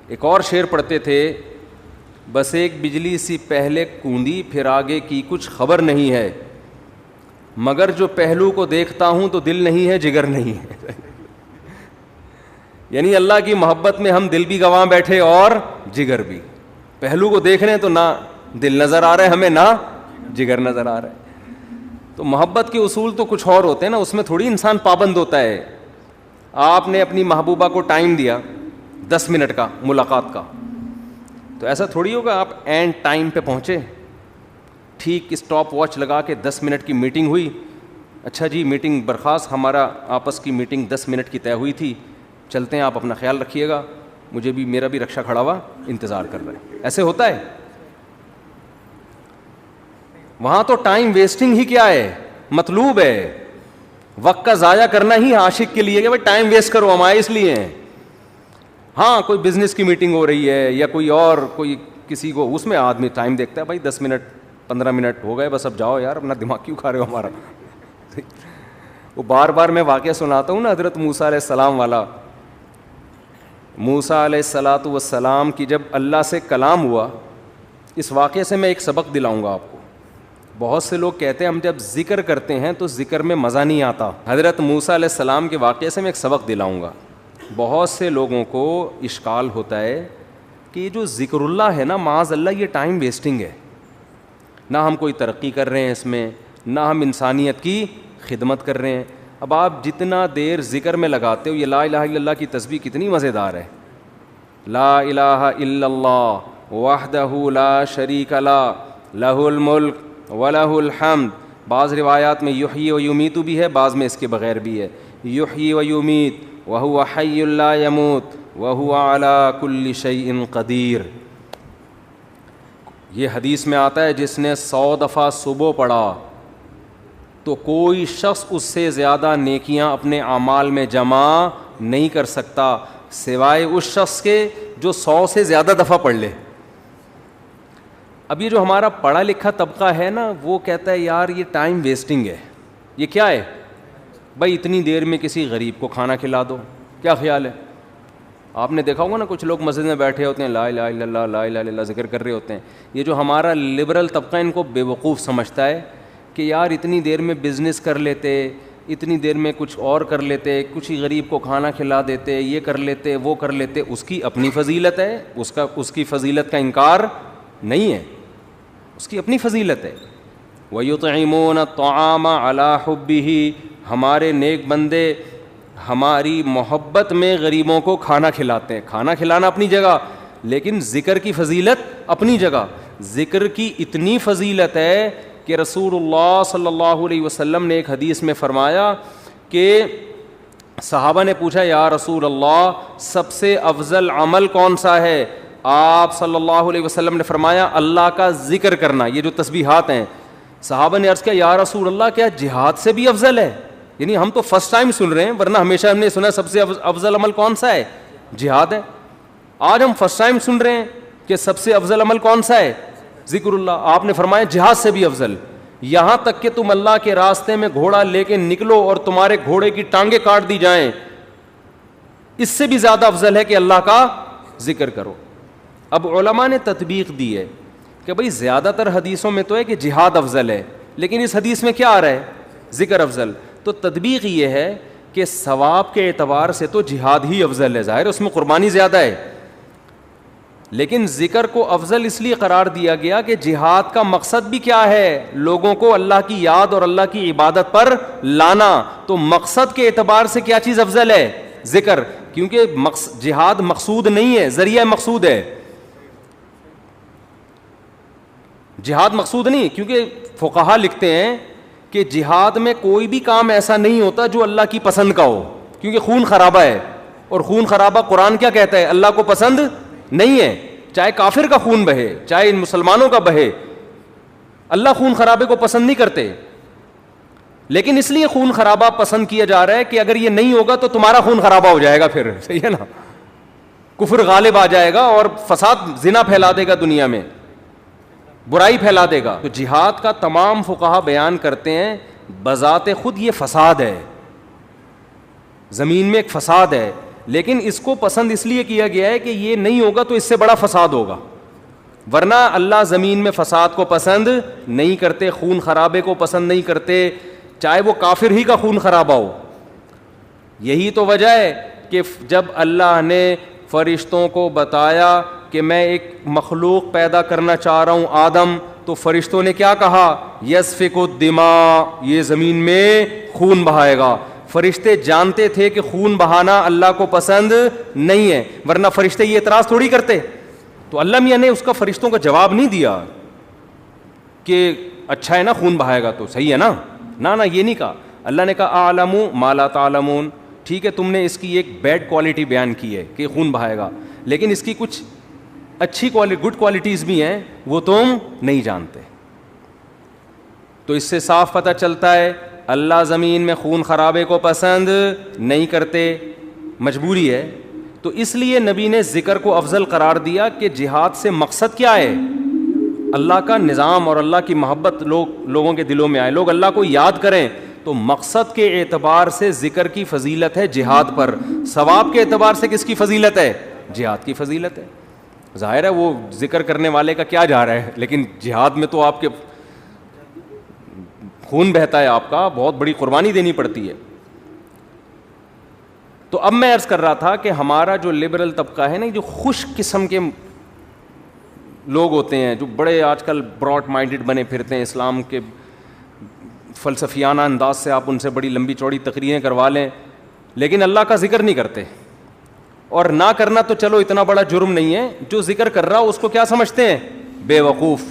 ایک اور شعر پڑھتے تھے، بس ایک بجلی سی پہلے کوندی پھر آگے کی کچھ خبر نہیں ہے، مگر جو پہلو کو دیکھتا ہوں تو دل نہیں ہے جگر نہیں ہے. یعنی اللہ کی محبت میں ہم دل بھی گنوا بیٹھے اور جگر بھی. پہلو کو دیکھ رہے ہیں تو نہ دل نظر آ رہا ہے ہمیں، نہ جگر نظر آ رہا ہے. تو محبت کے اصول تو کچھ اور ہوتے ہیں نا، اس میں تھوڑی انسان پابند ہوتا ہے. آپ نے اپنی محبوبہ کو ٹائم دیا 10 منٹ کا ملاقات کا، تو ایسا تھوڑی ہوگا آپ اینڈ ٹائم پہ پہنچے. ٹھیک اسٹاپ واچ لگا کے 10 منٹ کی میٹنگ ہوئی، اچھا جی میٹنگ برخاست، ہمارا آپس کی میٹنگ 10 منٹ کی طے ہوئی تھی، چلتے ہیں، آپ اپنا خیال رکھیے گا، مجھے بھی، میرا بھی رکشا کھڑا ہوا انتظار کر رہا ہے. ایسے ہوتا ہے؟ وہاں تو ٹائم ویسٹنگ ہی کیا ہے، مطلوب ہے. وقت کا ضائع کرنا ہی عاشق کے لیے کہ بھائی ٹائم ویسٹ کرو، ہم آئے اس لیے ہیں. ہاں کوئی بزنس کی میٹنگ ہو رہی ہے یا کوئی اور کوئی کسی کو، اس میں آدمی ٹائم دیکھتا ہے، بھائی 10 منٹ 15 منٹ ہو گئے، بس اب جاؤ یار، اپنا دماغ کیوں کھا رہے ہو ہمارا. وہ بار بار میں واقعہ سناتا ہوں نا حضرت موسیٰ علیہ السلام والا. موسیٰ علیہ الصلاۃ والسلام کی جب اللہ سے کلام ہوا، اس واقعے سے میں ایک سبق دلاؤں گا آپ کو. بہت سے لوگ کہتے ہیں ہم جب ذکر کرتے ہیں تو ذکر میں مزہ نہیں آتا. حضرت موسیٰ علیہ السلام کے واقعے سے میں ایک سبق دلاؤں گا. بہت سے لوگوں کو اشکال ہوتا ہے کہ یہ جو ذکر اللہ ہے نا، معاذ اللہ یہ ٹائم ویسٹنگ ہے. نہ ہم کوئی ترقی کر رہے ہیں اس میں، نہ ہم انسانیت کی خدمت کر رہے ہیں. اب آپ جتنا دیر ذکر میں لگاتے ہو، یہ لا الہ الا اللہ کی تسبیح کتنی مزیدار ہے. لا الہ الا اللہ وحدہ لا شریک لہ لہ الملک وَلَهُ الْحَمْدُ. بعض روایات میں یحیی و یمیت بھی ہے، بعض میں اس کے بغیر بھی ہے. یحیی و یمیت وَهُوَ حَيٌّ لَا يَمُوتُ وَهُوَ عَلَى كُلِّ شَيْءٍ قَدِيرٌ. یہ حدیث میں آتا ہے جس نے 100 دفعہ صبح پڑھا تو کوئی شخص اس سے زیادہ نیکیاں اپنے اعمال میں جمع نہیں کر سکتا سوائے اس شخص کے جو 100 سے زیادہ دفعہ پڑھ لے. اب یہ جو ہمارا پڑھا لکھا طبقہ ہے نا، وہ کہتا ہے یار یہ ٹائم ویسٹنگ ہے. یہ کیا ہے بھائی، اتنی دیر میں کسی غریب کو کھانا کھلا دو. کیا خیال ہے؟ آپ نے دیکھا ہوگا نا کچھ لوگ مسجد میں بیٹھے ہوتے ہیں، لا الہ الا اللہ لا الہ الا اللہ ذکر کر رہے ہوتے ہیں. یہ جو ہمارا لبرل طبقہ ان کو بے وقوف سمجھتا ہے کہ یار اتنی دیر میں بزنس کر لیتے، اتنی دیر میں کچھ اور کر لیتے، کچھ ہی غریب کو کھانا کھلا دیتے، یہ کر لیتے وہ کر لیتے. اس کی اپنی فضیلت ہے، اس کی فضیلت کا انکار نہیں ہے، اس کی اپنی فضیلت ہے. وَيُطْعِمُونَ الطَّعَامَ عَلَىٰ حُبِّهِ. ہمارے نیک بندے ہماری محبت میں غریبوں کو کھانا کھلاتے ہیں. کھانا کھلانا اپنی جگہ، لیکن ذکر کی فضیلت اپنی جگہ. ذکر کی اتنی فضیلت ہے کہ رسول اللہ صلی اللہ علیہ وسلم نے ایک حدیث میں فرمایا کہ صحابہ نے پوچھا یا رسول اللہ سب سے افضل عمل کون سا ہے؟ آپ صلی اللہ علیہ وسلم نے فرمایا اللہ کا ذکر کرنا. یہ جو تسبیحات ہیں، صحابہ نے عرض کیا یا رسول اللہ کیا جہاد سے بھی افضل ہے؟ یعنی ہم تو فرسٹ ٹائم سن رہے ہیں، ورنہ ہمیشہ ہم نے سنا سب سے افضل عمل کون سا ہے؟ جہاد ہے. آج ہم فرسٹ ٹائم سن رہے ہیں کہ سب سے افضل عمل کون سا ہے؟ ذکر اللہ. آپ نے فرمایا جہاد سے بھی افضل. یہاں تک کہ تم اللہ کے راستے میں گھوڑا لے کے نکلو اور تمہارے گھوڑے کی ٹانگیں کاٹ دی جائیں، اس سے بھی زیادہ افضل ہے کہ اللہ کا ذکر کرو. اب علماء نے تطبیق دی ہے کہ بھئی زیادہ تر حدیثوں میں تو ہے کہ جہاد افضل ہے، لیکن اس حدیث میں کیا آ رہا ہے؟ ذکر افضل. تو تطبیق یہ ہے کہ ثواب کے اعتبار سے تو جہاد ہی افضل ہے، ظاہر اس میں قربانی زیادہ ہے، لیکن ذکر کو افضل اس لیے قرار دیا گیا کہ جہاد کا مقصد بھی کیا ہے؟ لوگوں کو اللہ کی یاد اور اللہ کی عبادت پر لانا. تو مقصد کے اعتبار سے کیا چیز افضل ہے؟ ذکر. کیونکہ جہاد مقصود نہیں ہے، ذریعہ مقصود ہے. جہاد مقصود نہیں، کیونکہ فقہا لکھتے ہیں کہ جہاد میں کوئی بھی کام ایسا نہیں ہوتا جو اللہ کی پسند کا ہو، کیونکہ خون خرابہ ہے، اور خون خرابہ قرآن کیا کہتا ہے؟ اللہ کو پسند نہیں ہے. چاہے کافر کا خون بہے، چاہے ان مسلمانوں کا بہے، اللہ خون خرابے کو پسند نہیں کرتے. لیکن اس لیے خون خرابہ پسند کیا جا رہا ہے کہ اگر یہ نہیں ہوگا تو تمہارا خون خرابہ ہو جائے گا، پھر صحیح ہے نا، کفر غالب آ جائے گا اور فساد زنا پھیلا دے گا، دنیا میں برائی پھیلا دے گا. تو جہاد کا تمام فقہا بیان کرتے ہیں بذات خود یہ فساد ہے، زمین میں ایک فساد ہے، لیکن اس کو پسند اس لیے کیا گیا ہے کہ یہ نہیں ہوگا تو اس سے بڑا فساد ہوگا، ورنہ اللہ زمین میں فساد کو پسند نہیں کرتے، خون خرابے کو پسند نہیں کرتے، چاہے وہ کافر ہی کا خون خرابہ ہو. یہی تو وجہ ہے کہ جب اللہ نے فرشتوں کو بتایا کہ میں ایک مخلوق پیدا کرنا چاہ رہا ہوں آدم، تو فرشتوں نے کیا کہا؟ یسفک الدماء، یہ زمین میں خون بہائے گا. فرشتے جانتے تھے کہ خون بہانا اللہ کو پسند نہیں ہے، ورنہ فرشتے یہ اعتراض تھوڑی کرتے. تو اللہ میاں نے اس کا فرشتوں کا جواب نہیں دیا کہ اچھا ہے نا خون بہائے گا تو صحیح ہے نا، نہ یہ نہیں کہا. اللہ نے کہا اعلم ما لا تعلمون، ٹھیک ہے تم نے اس کی ایک بیڈ کوالٹی بیان کی ہے کہ خون بہائے گا، لیکن اس کی کچھ اچھی گڈ کوالٹیز بھی ہیں وہ تم نہیں جانتے. تو اس سے صاف پتہ چلتا ہے اللہ زمین میں خون خرابے کو پسند نہیں کرتے، مجبوری ہے. تو اس لیے نبی نے ذکر کو افضل قرار دیا کہ جہاد سے مقصد کیا ہے؟ اللہ کا نظام اور اللہ کی محبت لوگوں کے دلوں میں آئے، لوگ اللہ کو یاد کریں. تو مقصد کے اعتبار سے ذکر کی فضیلت ہے جہاد پر، ثواب کے اعتبار سے کس کی فضیلت ہے؟ جہاد کی فضیلت ہے. ظاہر ہے وہ ذکر کرنے والے کا کیا جا رہا ہے، لیکن جہاد میں تو آپ کے خون بہتا ہے، آپ کا بہت بڑی قربانی دینی پڑتی ہے. تو اب میں عرض کر رہا تھا کہ ہمارا جو لبرل طبقہ ہے نا، جو خوش قسم کے لوگ ہوتے ہیں، جو بڑے آج کل براڈ مائنڈڈ بنے پھرتے ہیں، اسلام کے فلسفیانہ انداز سے آپ ان سے بڑی لمبی چوڑی تقریریں کروا لیں، لیکن اللہ کا ذکر نہیں کرتے. اور نہ کرنا تو چلو اتنا بڑا جرم نہیں ہے، جو ذکر کر رہا اس کو کیا سمجھتے ہیں؟ بے وقوف.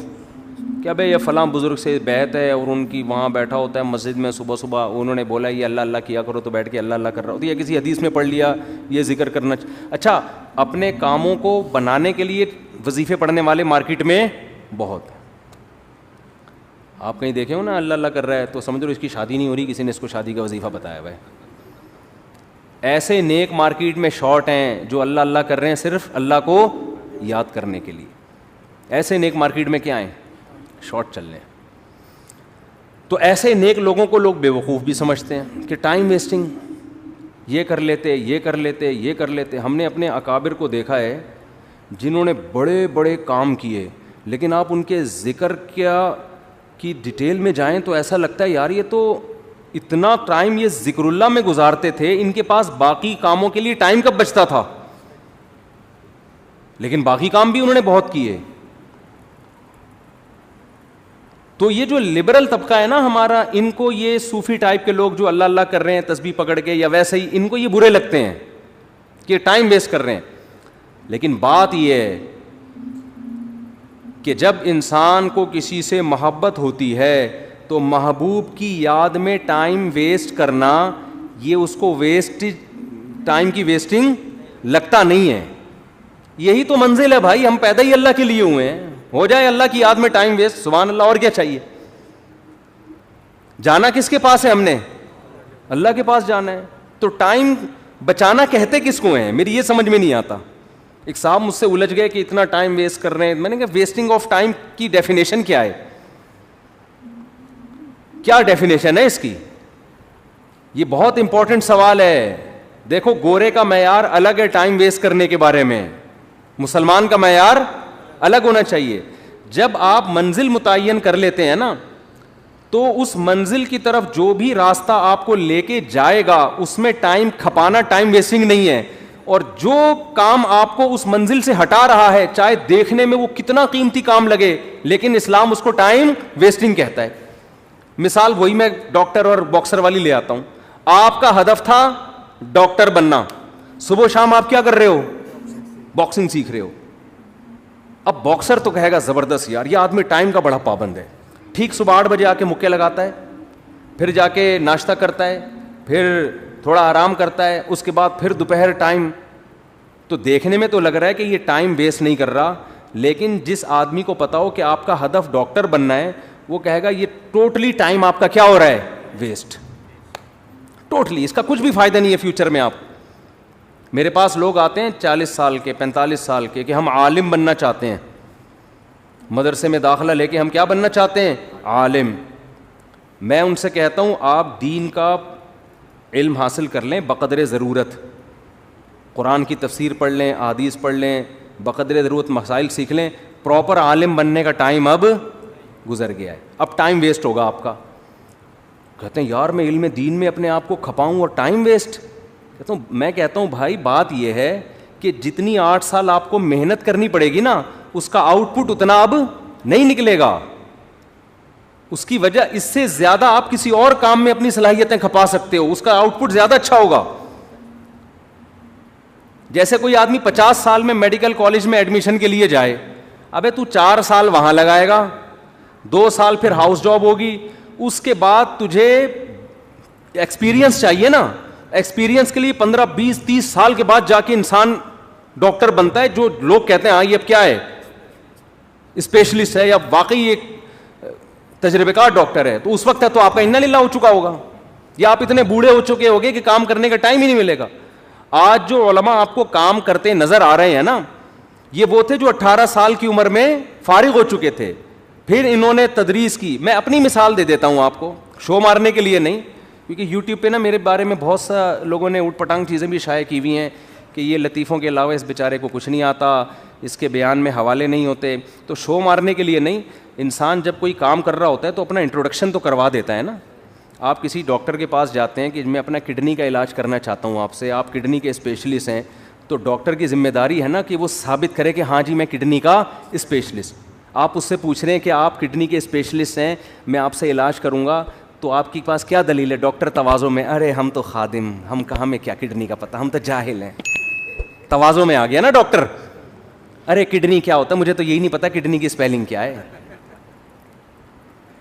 کیا بھائی یہ فلاں بزرگ سے بیعت ہے اور ان کی وہاں بیٹھا ہوتا ہے مسجد میں، صبح صبح انہوں نے بولا یہ اللہ اللہ کیا کرو تو بیٹھ کے اللہ اللہ کر رہا ہوتا ہے، یا کسی حدیث میں پڑھ لیا یہ ذکر کرنا. اچھا، اپنے کاموں کو بنانے کے لیے وظیفے پڑھنے والے مارکیٹ میں بہت ہیں. آپ کہیں دیکھے ہو نا اللہ اللہ کر رہا ہے تو سمجھ لو اس کی شادی نہیں ہو رہی، کسی نے اس کو شادی کا وظیفہ بتایا ہوا ہے. ایسے نیک مارکیٹ میں شارٹ ہیں جو اللہ اللہ کر رہے ہیں صرف اللہ کو یاد کرنے کے لیے. ایسے نیک مارکیٹ میں کیا ہیں؟ شارٹ چل رہے ہیں. تو ایسے نیک لوگوں کو لوگ بے وقوف بھی سمجھتے ہیں کہ ٹائم ویسٹنگ، یہ کر لیتے یہ کر لیتے یہ کر لیتے. ہم نے اپنے اکابر کو دیکھا ہے جنہوں نے بڑے بڑے کام کیے، لیکن آپ ان کے ذکر کی ڈیٹیل میں جائیں تو ایسا لگتا ہے یار یہ تو اتنا ٹائم یہ ذکر اللہ میں گزارتے تھے، ان کے پاس باقی کاموں کے لیے ٹائم کب بچتا تھا؟ لیکن باقی کام بھی انہوں نے بہت کیے. تو یہ جو لبرل طبقہ ہے نا ہمارا، ان کو یہ صوفی ٹائپ کے لوگ جو اللہ اللہ کر رہے ہیں تسبیح پکڑ کے یا ویسے ہی، ان کو یہ برے لگتے ہیں کہ ٹائم ویسٹ کر رہے ہیں. لیکن بات یہ ہے کہ جب انسان کو کسی سے محبت ہوتی ہے تو محبوب کی یاد میں ٹائم ویسٹ کرنا یہ اس کو ٹائم کی ویسٹنگ لگتا نہیں ہے. یہی تو منزل ہے بھائی، ہم پیدا ہی اللہ کے لیے ہوئے ہیں. ہو جائے اللہ کی یاد میں ٹائم ویسٹ، سبحان اللہ، اور کیا چاہیے؟ جانا کس کے پاس ہے؟ ہم نے اللہ کے پاس جانا ہے. تو ٹائم بچانا کہتے کس کو ہیں؟ میری یہ سمجھ میں نہیں آتا. ایک صاحب مجھ سے الجھ گئے کہ اتنا ٹائم ویسٹ کر رہے ہیں. میں نے کہا ویسٹنگ آف ٹائم کی ڈیفینیشن کیا ہے؟ کیا ڈیفینیشن ہے اس کی؟ یہ بہت امپورٹنٹ سوال ہے. دیکھو گورے کا معیار الگ ہے ٹائم ویسٹ کرنے کے بارے میں، مسلمان کا معیار الگ ہونا چاہیے. جب آپ منزل متعین کر لیتے ہیں نا تو اس منزل کی طرف جو بھی راستہ آپ کو لے کے جائے گا اس میں ٹائم کھپانا ٹائم ویسٹنگ نہیں ہے. اور جو کام آپ کو اس منزل سے ہٹا رہا ہے چاہے دیکھنے میں وہ کتنا قیمتی کام لگے، لیکن اسلام اس کو ٹائم ویسٹنگ کہتا ہے. مثال وہی میں ڈاکٹر اور باکسر والی لے آتا ہوں. آپ کا ہدف تھا ڈاکٹر بننا، صبح شام آپ کیا کر رہے ہو؟ باکسنگ سیکھ رہے ہو. اب باکسر تو کہے گا زبردست یار یہ آدمی ٹائم کا بڑا پابند ہے. ٹھیک صبح 8 بجے آ کے مکے لگاتا ہے، پھر جا کے ناشتہ کرتا ہے، پھر تھوڑا آرام کرتا ہے، اس کے بعد پھر دوپہر ٹائم. تو دیکھنے میں تو لگ رہا ہے کہ یہ ٹائم ویسٹ نہیں کر رہا، لیکن جس آدمی کو پتا ہو کہ آپ کا ہدف ڈاکٹر بننا ہے وہ کہے گا یہ ٹوٹلی ٹائم آپ کا کیا ہو رہا ہے؟ ویسٹ. ٹوٹلی اس کا کچھ بھی فائدہ نہیں ہے فیوچر میں. آپ میرے پاس لوگ آتے ہیں 40 سال کے 45 سال کے کہ ہم عالم بننا چاہتے ہیں، مدرسے میں داخلہ لے کے ہم کیا بننا چاہتے ہیں؟ عالم. میں ان سے کہتا ہوں آپ دین کا علم حاصل کر لیں بقدر ضرورت. قرآن کی تفسیر پڑھ لیں, احادیث پڑھ لیں, بقدر ضرورت مسائل سیکھ لیں, پراپر عالم بننے کا ٹائم اب گزر گیا ہے, اب ٹائم ویسٹ ہوگا آپ کا. کہتے ہیں یار میں علم دین میں اپنے آپ کو کھپاؤں اور ٹائم ویسٹ. میں کہتا ہوں بھائی بات یہ ہے کہ جتنی 8 سال آپ کو محنت کرنی پڑے گی نا, اس کا آؤٹ پٹ اتنا اب نہیں نکلے گا. اس کی وجہ اس سے زیادہ آپ کسی اور کام میں اپنی صلاحیتیں کھپا سکتے ہو, اس کا آؤٹ پٹ زیادہ اچھا ہوگا. جیسے کوئی آدمی 50 سال میں میڈیکل کالج میں ایڈمیشن کے لیے جائے, ابے تو 4 سال وہاں لگائے گا, 2 سال پھر ہاؤس جاب ہوگی, اس کے بعد تجھے ایکسپیرینس چاہیے نا. ایکسپیرینس کے لیے 15 20 30 سال کے بعد جا کے انسان ڈاکٹر بنتا ہے, جو لوگ کہتے ہیں ہاں یہ اب کیا ہے, اسپیشلسٹ ہے یا واقعی ایک تجربے کار ڈاکٹر ہے. تو اس وقت ہے تو آپ کا انا للہ ہو چکا ہوگا, یا آپ اتنے بوڑھے ہو چکے ہوگے کہ کام کرنے کا ٹائم ہی نہیں ملے گا. آج جو علماء آپ کو کام کرتے نظر آ رہے ہیں نا, یہ وہ تھے جو 18 سال کی عمر میں فارغ ہو چکے تھے, پھر انہوں نے تدریس کی. میں اپنی مثال دے دیتا ہوں آپ کو, شو مارنے کے لیے نہیں, کیونکہ یوٹیوب پہ نا میرے بارے میں بہت سا لوگوں نے اوٹ پٹانگ چیزیں بھی شائع کی ہوئی ہیں کہ یہ لطیفوں کے علاوہ اس بیچارے کو کچھ نہیں آتا, اس کے بیان میں حوالے نہیں ہوتے. تو شو مارنے کے لیے نہیں, انسان جب کوئی کام کر رہا ہوتا ہے تو اپنا انٹروڈکشن تو کروا دیتا ہے نا. آپ کسی ڈاکٹر کے پاس جاتے ہیں کہ میں اپنا کڈنی کا علاج کرنا چاہتا ہوں آپ سے, آپ کڈنی کے اسپیشلسٹ ہیں, تو ڈاکٹر کی ذمہ داری ہے نا کہ وہ ثابت کرے کہ ہاں جی میں کڈنی کا اسپیشلسٹ. آپ اس سے پوچھ رہے ہیں کہ آپ کڈنی کے اسپیشلسٹ ہیں, میں آپ سے علاج کروں گا, تو آپ کے پاس کیا دلیل ہے؟ ڈاکٹر تواضع میں, ارے ہم تو خادم, ہم کہاں میں کیا کڈنی کا پتہ, ہم تو جاہل ہیں. تواضع میں آ گیا نا ڈاکٹر, ارے کڈنی کیا ہوتا ہے, مجھے تو یہی نہیں پتا کڈنی کی اسپیلنگ کیا ہے.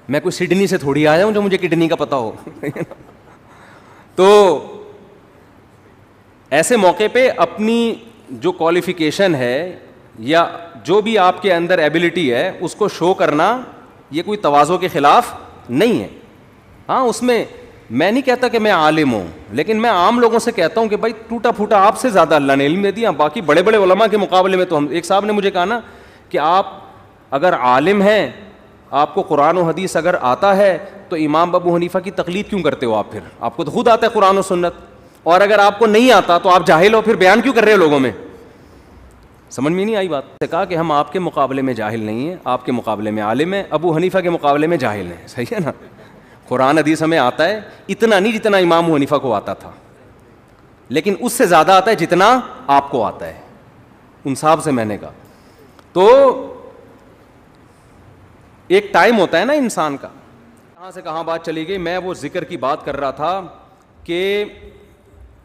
میں کوئی سڈنی سے تھوڑی آیا ہوں جو مجھے کڈنی کا پتہ ہو. تو ایسے موقع پہ اپنی جو کوالیفیکیشن ہے یا جو بھی آپ کے اندر ایبلٹی ہے اس کو شو کرنا, یہ کوئی تواضع کے خلاف نہیں ہے. ہاں اس میں میں نہیں کہتا کہ میں عالم ہوں, لیکن میں عام لوگوں سے کہتا ہوں کہ بھائی ٹوٹا پھوٹا آپ سے زیادہ اللہ نے علم دے دیا. باقی بڑے بڑے علماء کے مقابلے میں تو ہم, ایک صاحب نے مجھے کہا نا کہ آپ اگر عالم ہیں, آپ کو قرآن و حدیث اگر آتا ہے تو امام ابو حنیفہ کی تقلید کیوں کرتے ہو آپ؟ پھر آپ کو تو خود آتا ہے قرآن و سنت, اور اگر آپ کو نہیں آتا تو آپ جاہل ہو, پھر بیان کیوں کر رہے ہو لوگوں میں؟ سمجھ میں نہیں آئی بات؟ سے کہا کہ ہم آپ کے مقابلے میں جاہل نہیں ہیں, آپ کے مقابلے میں عالم ہیں, ابو حنیفہ کے مقابلے میں جاہل ہیں. صحیح ہے نا؟ قرآن حدیث ہمیں آتا ہے, اتنا نہیں جتنا امام ابو حنیفہ کو آتا تھا, لیکن اس سے زیادہ آتا ہے جتنا آپ کو آتا ہے. ان صاحب سے میں نے کہا تو ایک ٹائم ہوتا ہے نا انسان کا. کہاں سے کہاں بات چلی گئی؟ میں وہ ذکر کی بات کر رہا تھا کہ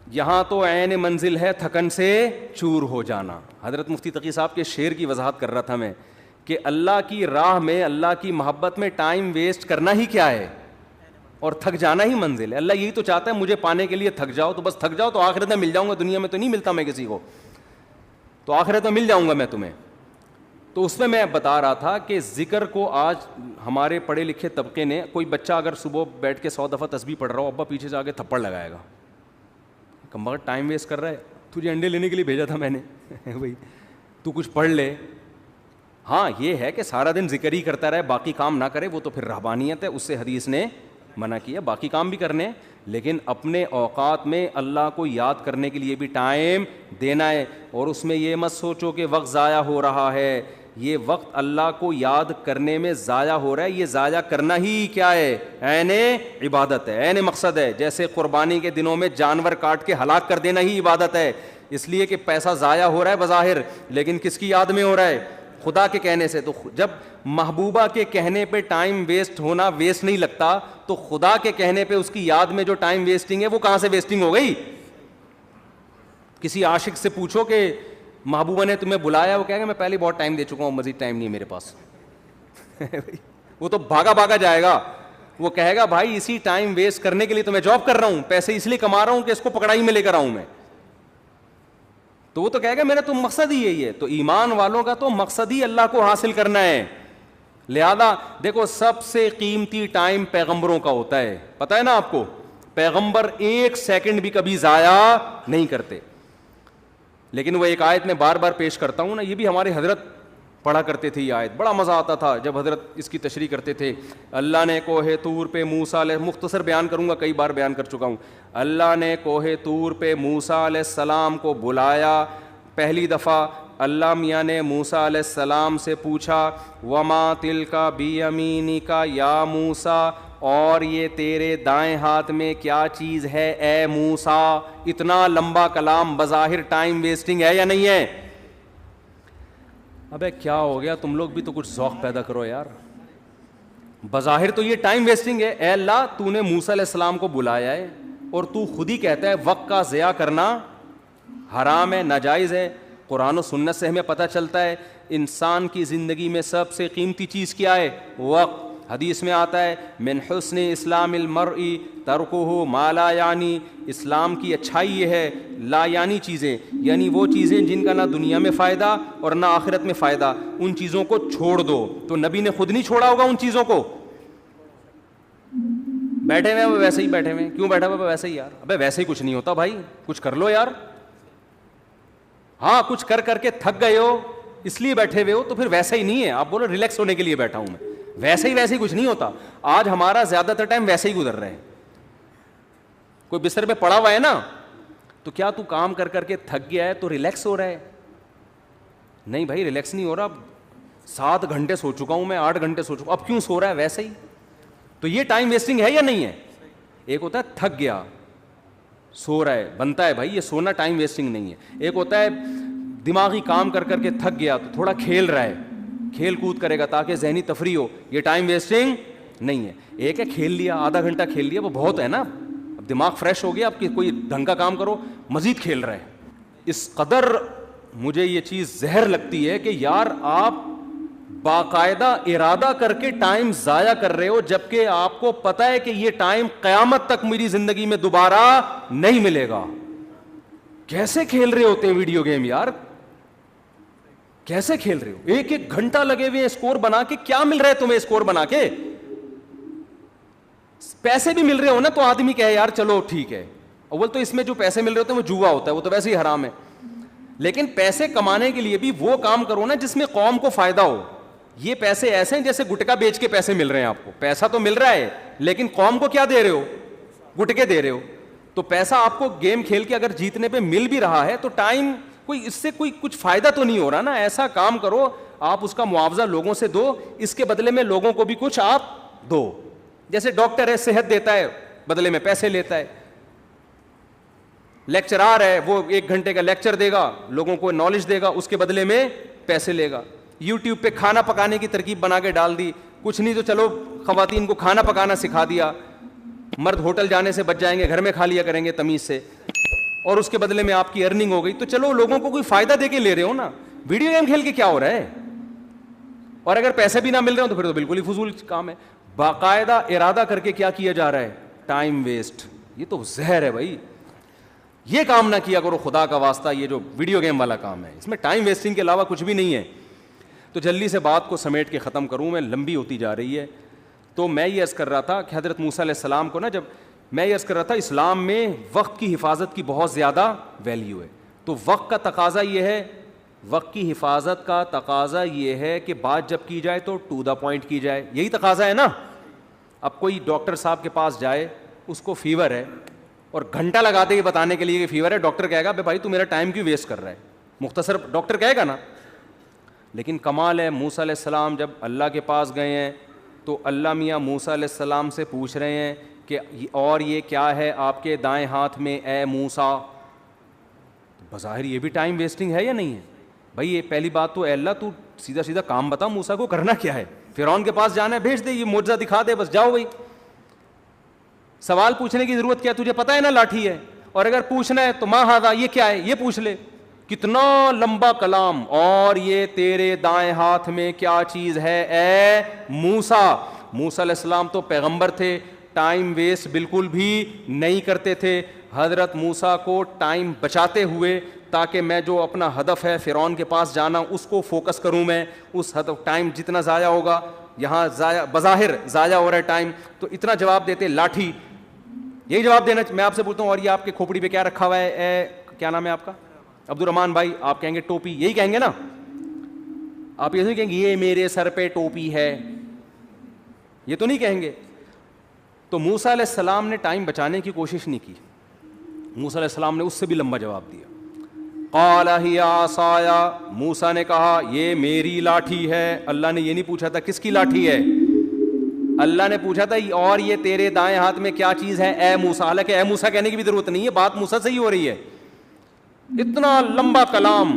یہاں تو عین منزل ہے تھکن سے چور ہو جانا. حضرت مفتی تقی صاحب کے شعر کی وضاحت کر رہا تھا میں کہ اللہ کی راہ میں, اللہ کی محبت میں ٹائم ویسٹ کرنا ہی کیا ہے, اور تھک جانا ہی منزل ہے. اللہ یہی تو چاہتا ہے مجھے پانے کے لیے تھک جاؤ, تو بس تھک جاؤ تو آخرت میں مل جاؤں گا, دنیا میں تو نہیں ملتا میں کسی کو, تو آخرت میں مل جاؤں گا میں تمہیں. تو اس میں بتا رہا تھا کہ ذکر کو آج ہمارے پڑھے لکھے طبقے نے, کوئی بچہ اگر صبح بیٹھ کے 100 دفعہ تسبیح پڑھ رہا ہو, ابا پیچھے سے آ کے تھپڑ لگائے گا, کم وقت ٹائم ویسٹ کر رہا ہے, تجھے انڈے لینے کے لیے بھیجا تھا میں نے بھائی تو کچھ پڑھ لے. ہاں یہ ہے کہ سارا دن ذکر ہی کرتا رہے, باقی کام نہ کرے, وہ تو پھر رہبانیت ہے, اس سے حدیث نے منع کیا. باقی کام بھی کرنے, لیکن اپنے اوقات میں اللہ کو یاد کرنے کے لیے بھی ٹائم دینا ہے. اور اس میں یہ مت سوچو کہ وقت ضائع ہو رہا ہے, یہ وقت اللہ کو یاد کرنے میں ضائع ہو رہا ہے. یہ ضائع کرنا ہی کیا ہے؟ عین عبادت ہے, عین مقصد ہے. جیسے قربانی کے دنوں میں جانور کاٹ کے ہلاک کر دینا ہی عبادت ہے, اس لیے کہ پیسہ ضائع ہو رہا ہے بظاہر, لیکن کس کی یاد میں ہو رہا ہے؟ خدا کے کہنے سے. تو جب محبوبہ کے کہنے پہ ٹائم ویسٹ ہونا ویسٹ نہیں لگتا, تو خدا کے کہنے پہ اس کی یاد میں جو ٹائم ویسٹنگ ہے وہ کہاں سے ویسٹنگ ہو گئی؟ کسی عاشق سے پوچھو کہ محبوبہ نے تمہیں بلایا, وہ کہے گا میں پہلے بہت ٹائم دے چکا ہوں, مزید ٹائم نہیں ہے میرے پاس. وہ تو بھاگا بھاگا جائے گا, وہ کہے گا بھائی اسی ٹائم ویسٹ کرنے کے لیے تو میں جاب کر رہا ہوں, پیسے اس لیے کما رہا ہوں کہ اس کو پکڑائی میں لے کر آؤں میں. تو وہ تو کہے گا میرا تو مقصد ہی یہی ہے. تو ایمان والوں کا تو مقصد ہی اللہ کو حاصل کرنا ہے. لہذا دیکھو سب سے قیمتی ٹائم پیغمبروں کا ہوتا ہے, پتہ ہے نا آپ کو, پیغمبر 1 سیکنڈ بھی کبھی ضائع نہیں کرتے. لیکن وہ ایک آیت میں بار بار پیش کرتا ہوں نا, یہ بھی ہمارے حضرت پڑھا کرتے تھے یہ آیت, بڑا مزہ آتا تھا جب حضرت اس کی تشریح کرتے تھے. اللہ نے کوہ طور پہ موسیٰ علیہ, مختصر بیان کروں گا, کئی بار بیان کر چکا ہوں. اللہ نے کوہ طور پہ موسیٰ علیہ السلام کو بلایا پہلی دفعہ. اللہ میاں نے موسیٰ علیہ السلام سے پوچھا وما تلک بیمینک یا موسیٰ, اور یہ تیرے دائیں ہاتھ میں کیا چیز ہے اے موسیٰ. اتنا لمبا کلام بظاہر ٹائم ویسٹنگ ہے یا نہیں ہے؟ ابے کیا ہو گیا, تم لوگ بھی تو کچھ ذوق پیدا کرو یار. بظاہر تو یہ ٹائم ویسٹنگ ہے. اے اللہ تو نے موسیٰ علیہ السلام کو بلایا ہے اور تو خود ہی کہتا ہے وقت کا ضیاع کرنا حرام ہے, ناجائز ہے. قرآن و سنت سے ہمیں پتہ چلتا ہے انسان کی زندگی میں سب سے قیمتی چیز کیا ہے؟ وقت. حدیث میں آتا ہے من حسن اسلام المرء ترکہ ما لا یعنی, اسلام کی اچھائی یہ ہے لا یعنی چیزیں, یعنی وہ چیزیں جن کا نہ دنیا میں فائدہ اور نہ آخرت میں فائدہ, ان چیزوں کو چھوڑ دو. تو نبی نے خود نہیں چھوڑا ہوگا ان چیزوں کو. بیٹھے ہوئے ویسے ہی بیٹھے ہوئے, کیوں بیٹھا ہوا ویسے ہی یار؟ ابے ویسے ہی کچھ نہیں ہوتا بھائی, کچھ کر لو یار. ہاں کچھ کر کر کے تھک گئے ہو اس لیے بیٹھے ہوئے ہو, تو پھر ویسا ہی نہیں ہے. آپ بولو ریلیکس ہونے کے لیے بیٹھا ہوں میں, ویسے ہی کچھ نہیں ہوتا. آج ہمارا زیادہ تر ٹائم ویسے ہی گزر رہے ہیں. کوئی بستر پہ پڑا ہوا ہے نا, تو کیا تو کام کر کر کے تھک گیا ہے تو ریلیکس ہو رہا ہے؟ نہیں بھائی ریلیکس نہیں ہو رہا. 7 گھنٹے سو چکا ہوں میں, 8 گھنٹے سو چکا ہوں, اب کیوں سو رہا ہے ویسے ہی. تو یہ ٹائم ویسٹنگ ہے یا نہیں ہے؟ ایک ہوتا ہے تھک گیا سو رہا ہے, بنتا ہے بھائی یہ سونا ٹائم ویسٹنگ نہیں ہے. ایک ہوتا ہے دماغی کام کر کر کے تھک گیا تو تھوڑا کھیل رہا ہے, کھیل کود کرے گا تاکہ ذہنی تفریح ہو, یہ ٹائم ویسٹنگ نہیں ہے. ایک ہے کھیل لیا, آدھا گھنٹہ کھیل لیا, وہ بہت ہے نا, اب دماغ فریش ہو گیا, اب کوئی ڈھنگ کا کام کرو, مزید کھیل رہے ہیں. اس قدر مجھے یہ چیز زہر لگتی ہے کہ یار آپ باقاعدہ ارادہ کر کے ٹائم ضائع کر رہے ہو, جبکہ آپ کو پتہ ہے کہ یہ ٹائم قیامت تک میری زندگی میں دوبارہ نہیں ملے گا. کیسے کھیل رہے ہوتے ہیں ویڈیو گیم یار, کیسے کھیل رہے ہو؟ 1 گھنٹہ لگے ہوئے اسکور بنا کے, کیا مل رہا ہے تمہیں اسکور بنا کے؟ پیسے بھی مل رہے ہو نا تو آدمی کہے یار چلو ٹھیک ہے. اول تو اس میں جو پیسے مل رہے ہوتے ہیں وہ جوا ہوتا ہے, وہ تو ویسے ہی حرام ہے. لیکن پیسے کمانے کے لیے بھی وہ کام کرو نا جس میں قوم کو فائدہ ہو. یہ پیسے ایسے ہیں جیسے گٹکا بیچ کے پیسے مل رہے ہیں آپ کو. پیسہ تو مل رہا ہے لیکن قوم کو کیا دے رہے ہو؟ گٹکے دے رہے ہو. تو پیسہ آپ کو گیم کھیل کے اگر جیتنے پہ مل بھی رہا ہے تو ٹائم کوئی اس سے کوئی کچھ فائدہ تو نہیں ہو رہا نا. ایسا کام کرو آپ اس کا معاوضہ لوگوں سے دو, اس کے بدلے میں لوگوں کو بھی کچھ آپ دو. جیسے ڈاکٹر ہے صحت دیتا ہے, بدلے میں پیسے لیتا ہے. لیکچرار ہے وہ 1 گھنٹے کا لیکچر دے گا, لوگوں کو نالج دے گا, اس کے بدلے میں پیسے لے گا. یوٹیوب پہ کھانا پکانے کی ترکیب بنا کے ڈال دی, کچھ نہیں تو چلو خواتین کو کھانا پکانا سکھا دیا, مرد ہوٹل جانے سے بچ جائیں گے, گھر میں کھا لیا کریں گے تمیز سے, اور اس کے بدلے میں آپ کی ارننگ ہو گئی. تو چلو لوگوں کو کوئی فائدہ دے کے لے رہے ہو نا, ویڈیو گیم کھیل کے کیا ہو رہا ہے؟ اور اگر پیسے بھی نہ مل رہے ہو تو پھر تو بالکل ہی فضول کام ہے. باقاعدہ ارادہ کر کے کیا کیا جا رہا ہے؟ Time waste. یہ تو زہر ہے بھائی, یہ کام نہ کیا کرو خدا کا واسطہ. یہ جو ویڈیو گیم والا کام ہے اس میں ٹائم ویسٹنگ کے علاوہ کچھ بھی نہیں ہے. تو جلدی سے بات کو سمیٹ کے ختم کروں, میں لمبی ہوتی جا رہی ہے. تو میں یہ عرض کر رہا تھا کہ حضرت موسیٰ علیہ السلام کو نا, جب میں یہ عرض کر رہا تھا اسلام میں وقت کی حفاظت کی بہت زیادہ ویلیو ہے. تو وقت کا تقاضا یہ ہے, وقت کی حفاظت کا تقاضا یہ ہے کہ بات جب کی جائے تو ٹو دا پوائنٹ کی جائے. یہی تقاضا ہے نا. اب کوئی ڈاکٹر صاحب کے پاس جائے, اس کو فیور ہے, اور گھنٹہ لگا دے یہ بتانے کے لیے کہ فیور ہے, ڈاکٹر کہے گا بے بھائی تو میرا ٹائم کیوں ویسٹ کر رہا ہے؟ مختصر ڈاکٹر کہے گا نا. لیکن کمال ہے, موسیٰ علیہ السلام جب اللہ کے پاس گئے ہیں تو اللہ میاں موسیٰ علیہ السلام سے پوچھ رہے ہیں کہ اور یہ کیا ہے آپ کے دائیں ہاتھ میں اے موسیٰ. بظاہر یہ بھی ٹائم ویسٹنگ ہے یا نہیں ہے بھائی؟ یہ پہلی بات تو اے اللہ تو سیدھا سیدھا کام بتا, موسیٰ کو کرنا کیا ہے؟ فرعون کے پاس جانا ہے, بھیج دے, یہ معجزہ دکھا دے, بس جاؤ بھائی. سوال پوچھنے کی ضرورت کیا؟ تجھے پتہ ہے نا لاٹھی ہے, اور اگر پوچھنا ہے تو ما ھذا, یہ کیا ہے, یہ پوچھ لے. کتنا لمبا کلام, اور یہ تیرے دائیں ہاتھ میں کیا چیز ہے اے موسیٰ. موسیٰ علیہ السلام تو پیغمبر تھے, ٹائم ویسٹ بالکل بھی نہیں کرتے تھے. حضرت موسیٰ کو ٹائم بچاتے ہوئے, تاکہ میں جو اپنا ہدف ہے فرعون کے پاس جانا اس کو فوکس کروں, میں اس ہدف, ٹائم جتنا ضائع ہوگا یہاں ضائع, بظاہر ضائع ہو رہا ہے ٹائم, تو اتنا جواب دیتے لاٹھی. یہی جواب دینا میں آپ سے پوچھتا ہوں, اور یہ آپ کے کھوپڑی پہ کیا رکھا ہوا ہے, اے کیا نام ہے آپ کا؟ عبد الرحمان بھائی. آپ کہیں گے ٹوپی, یہی کہیں گے نا. آپ یہ نہیں کہیں گے یہ میرے سر پہ ٹوپی ہے, یہ تو نہیں کہیں گے. تو موسیٰ علیہ السلام نے ٹائم بچانے کی کوشش نہیں کی. موسیٰ علیہ السلام نے اس سے بھی لمبا جواب دیا. قال ہی عصایا, موسیٰ نے کہا یہ میری لاٹھی ہے. اللہ نے یہ نہیں پوچھا تھا کس کی لاٹھی ہے, اللہ نے پوچھا تھا اور یہ تیرے دائیں ہاتھ میں کیا چیز ہے اے موسیٰ. حالانکہ اے موسیٰ کہنے کی بھی ضرورت نہیں ہے, بات موسیٰ سے ہی ہو رہی ہے. اتنا لمبا کلام,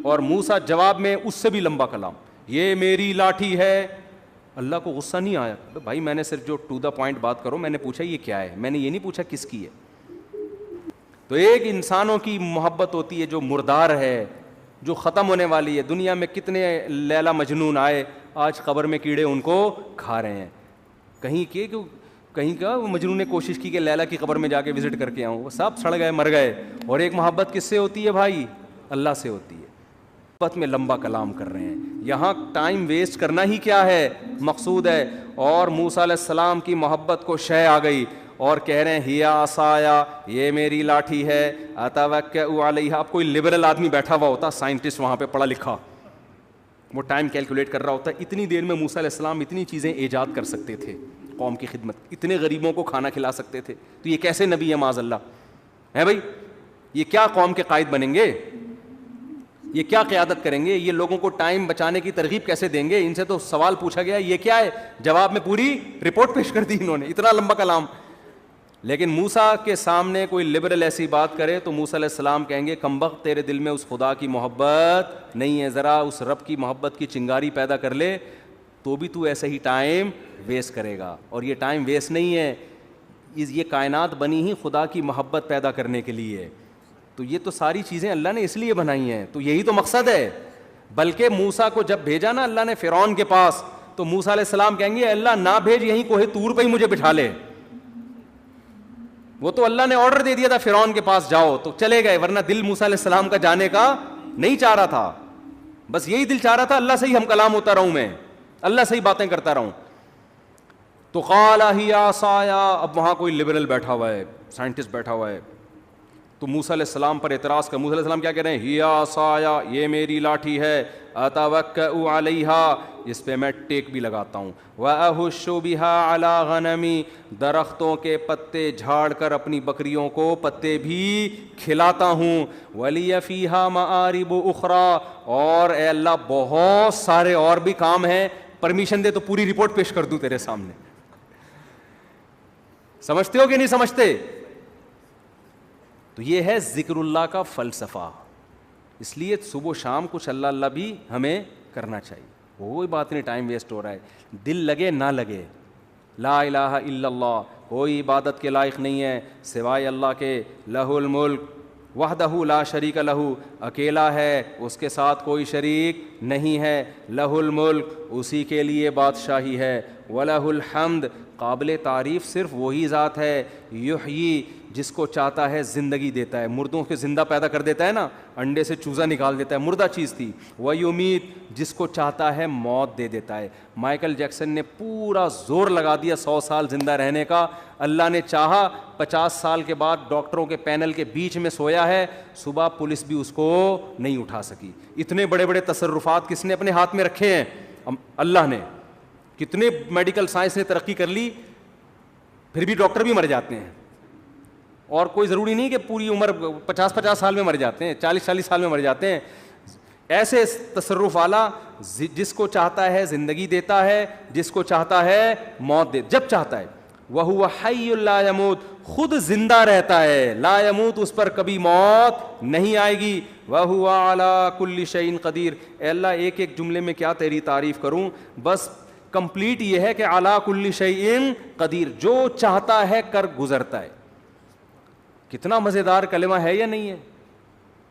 اور موسیٰ جواب میں اس سے بھی لمبا کلام, یہ میری لاٹھی ہے. اللہ کو غصہ نہیں آیا, بھائی میں نے صرف جو ٹو دا پوائنٹ بات کرو, میں نے پوچھا یہ کیا ہے, میں نے یہ نہیں پوچھا کس کی ہے. تو ایک انسانوں کی محبت ہوتی ہے جو مردار ہے, جو ختم ہونے والی ہے. دنیا میں کتنے لیلا مجنون آئے, آج قبر میں کیڑے ان کو کھا رہے ہیں. کہیں کا مجنون نے کوشش کی کہ لیلا کی قبر میں جا کے وزٹ کر کے آؤں, وہ سب سڑ گئے مر گئے. اور ایک محبت کس سے ہوتی ہے بھائی, اللہ سے ہوتی ہے. محبت میں لمبا کلام کر رہے ہیں, یہاں ٹائم ویسٹ کرنا ہی کیا ہے مقصود ہے. اور موسیٰ علیہ السلام کی محبت کو شے آ گئی اور کہہ رہے ہیں ہیا عصایا, یہ میری لاٹھی ہے, اتوکئ علیہا. اب کوئی لبرل آدمی بیٹھا ہوا ہوتا, سائنٹسٹ وہاں پہ پڑھا لکھا, وہ ٹائم کیلکولیٹ کر رہا ہوتا, اتنی دیر میں موسیٰ علیہ السلام اتنی چیزیں ایجاد کر سکتے تھے قوم کی خدمت, اتنے غریبوں کو کھانا کھلا سکتے تھے. تو یہ کیسے نبی ہے معاذ اللہ ہے بھائی, یہ کیا قوم کے قائد بنیں گے, یہ کیا قیادت کریں گے, یہ لوگوں کو ٹائم بچانے کی ترغیب کیسے دیں گے. ان سے تو سوال پوچھا گیا یہ کیا ہے, جواب میں پوری رپورٹ پیش کر دی انہوں نے, اتنا لمبا کلام. لیکن موسیٰ کے سامنے کوئی لبرل ایسی بات کرے تو موسیٰ علیہ السلام کہیں گے کمبخت تیرے دل میں اس خدا کی محبت نہیں ہے, ذرا اس رب کی محبت کی چنگاری پیدا کر لے تو بھی تو ایسے ہی ٹائم ویسٹ کرے گا. اور یہ ٹائم ویسٹ نہیں ہے, یہ کائنات بنی ہی خدا کی محبت پیدا کرنے کے لیے. تو یہ تو ساری چیزیں اللہ نے اس لیے بنائی ہیں, تو یہی تو مقصد ہے. بلکہ موسیٰ کو جب بھیجا نا اللہ نے فرعون کے پاس, تو موسیٰ علیہ السلام کہیں گے اللہ نہ بھیج, یہیں کوہ طور پہ ہی مجھے بٹھا لے. وہ تو اللہ نے آرڈر دے دیا تھا فرعون کے پاس جاؤ, تو چلے گئے, ورنہ دل موسیٰ علیہ السلام کا جانے کا نہیں چاہ رہا تھا. بس یہی دل چاہ رہا تھا اللہ سے ہی ہم کلام ہوتا رہوں, میں اللہ سے ہی باتیں کرتا رہوں. تو قال ہی عصایا, اب وہاں کوئی لبرل بیٹھا ہوا ہے, سائنٹسٹ بیٹھا ہوا ہے, تو موسیٰ علیہ السلام پر اعتراض کر. موسیٰ علیہ السلام کیا کہہ رہے ہیں, ہی عصایا, یہ میری لاٹھی ہے, اتوکئ علیہا, اس پہ میں ٹیک بھی لگاتا ہوں, واہش بہا علی غنمی, درختوں کے پتے جھاڑ کر اپنی بکریوں کو پتے بھی کھلاتا ہوں, ولی فیہا مآرب اخری, اور اے اللہ بہت سارے اور بھی کام ہیں, پرمیشن دے تو پوری رپورٹ پیش کر دوں تیرے سامنے. سمجھتے ہو کہ نہیں سمجھتے؟ تو یہ ہے ذکر اللہ کا فلسفہ. اس لیے صبح و شام کچھ اللہ اللہ بھی ہمیں کرنا چاہیے. کوئی بات نہیں ٹائم ویسٹ ہو رہا ہے, دل لگے نہ لگے, لا الہ الا اللہ, کوئی عبادت کے لائق نہیں ہے سوائے اللہ کے, لہ الملک وحدہ لا شریک لہ, اکیلا ہے, اس کے ساتھ کوئی شریک نہیں ہے, لہ الملک, اسی کے لیے بادشاہی ہے, ولہ الحمد, قابل تعریف صرف وہی ذات ہے, یحیی, جس کو چاہتا ہے زندگی دیتا ہے, مردوں کے زندہ پیدا کر دیتا ہے نا, انڈے سے چوزا نکال دیتا ہے, مردہ چیز تھی, ویمیت, جس کو چاہتا ہے موت دے دیتا ہے. مائیکل جیکسن نے پورا زور لگا دیا 100 سال زندہ رہنے کا, اللہ نے چاہا 50 سال کے بعد ڈاکٹروں کے پینل کے بیچ میں سویا ہے, صبح پولیس بھی اس کو نہیں اٹھا سکی. اتنے بڑے بڑے تصرفات کس نے اپنے ہاتھ میں رکھے ہیں, اللہ نے. کتنے میڈیکل سائنس نے ترقی کر لی, پھر بھی ڈاکٹر بھی مر جاتے ہیں. اور کوئی ضروری نہیں کہ پوری عمر 50 سال میں مر جاتے ہیں, 40 سال میں مر جاتے ہیں. ایسے تصرف والا جس کو چاہتا ہے زندگی دیتا ہے, جس کو چاہتا ہے موت دے, جب چاہتا ہے. وَهُوَ حَيٌّ لَا يَمُوتُ, خود زندہ رہتا ہے, لا يموت, اس پر کبھی موت نہیں آئے گی. وَهُوَ عَلَى كُلِّ شَيْءٍ قَدِيرٌ, اے اللہ ایک ایک جملے میں کیا تیری تعریف کروں, بس کمپلیٹ یہ ہے کہ عَلَى كُلِّ شَيْءٍ قَدِيرٌ, جو چاہتا ہے کر گزرتا ہے. کتنا مزیدار کلمہ ہے یا نہیں ہے؟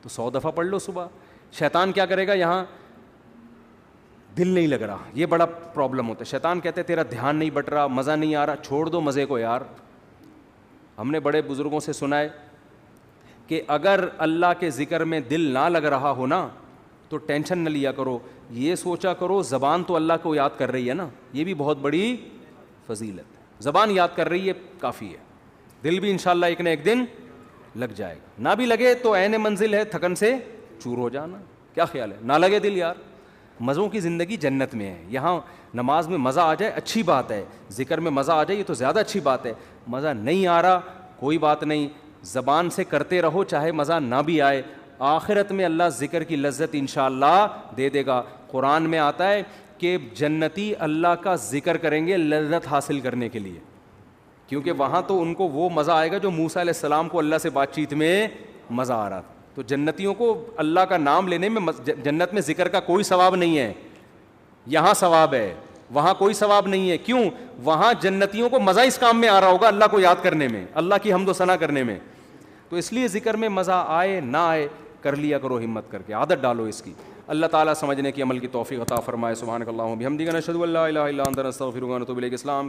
تو 100 دفعہ پڑھ لو صبح. شیطان کیا کرے گا, یہاں دل نہیں لگ رہا, یہ بڑا پرابلم ہوتا ہے. شیطان کہتے ہیں تیرا دھیان نہیں بٹ رہا, مزہ نہیں آ رہا, چھوڑ دو مزے کو یار. ہم نے بڑے بزرگوں سے سنا ہے کہ اگر اللہ کے ذکر میں دل نہ لگ رہا ہو نا تو ٹینشن نہ لیا کرو, یہ سوچا کرو زبان تو اللہ کو یاد کر رہی ہے نا, یہ بھی بہت بڑی فضیلت ہے. زبان یاد کر رہی ہے کافی ہے, دل بھی انشاءاللہ ایک نہ ایک دن لگ جائے گا. نہ بھی لگے تو عین منزل ہے, تھکن سے چور ہو جانا. کیا خیال ہے, نہ لگے دل یار, مزوں کی زندگی جنت میں ہے. یہاں نماز میں مزہ آ جائے اچھی بات ہے, ذکر میں مزہ آ جائے یہ تو زیادہ اچھی بات ہے. مزہ نہیں آ رہا کوئی بات نہیں, زبان سے کرتے رہو چاہے مزہ نہ بھی آئے, آخرت میں اللہ ذکر کی لذت انشاءاللہ دے دے گا. قرآن میں آتا ہے کہ جنتی اللہ کا ذکر کریں گے لذت حاصل کرنے کے لیے, کیونکہ وہاں تو ان کو وہ مزہ آئے گا جو موسیٰ علیہ السلام کو اللہ سے بات چیت میں مزہ آ رہا تھا. تو جنتیوں کو اللہ کا نام لینے میں, جنت میں ذکر کا کوئی ثواب نہیں ہے, یہاں ثواب ہے وہاں کوئی ثواب نہیں ہے. کیوں؟ وہاں جنتیوں کو مزہ اس کام میں آ رہا ہوگا, اللہ کو یاد کرنے میں, اللہ کی حمد و ثنا کرنے میں. تو اس لیے ذکر میں مزہ آئے نہ آئے کر لیا کرو ہمت کر کے, عادت ڈالو اس کی. اللہ تعالیٰ سمجھنے کی عمل کی توفیق عطا فرمائے. سبحانک اللہم و بحمدک نشہد ان لا الہ الا انت نستغفرک و نتوب الیک. اسلام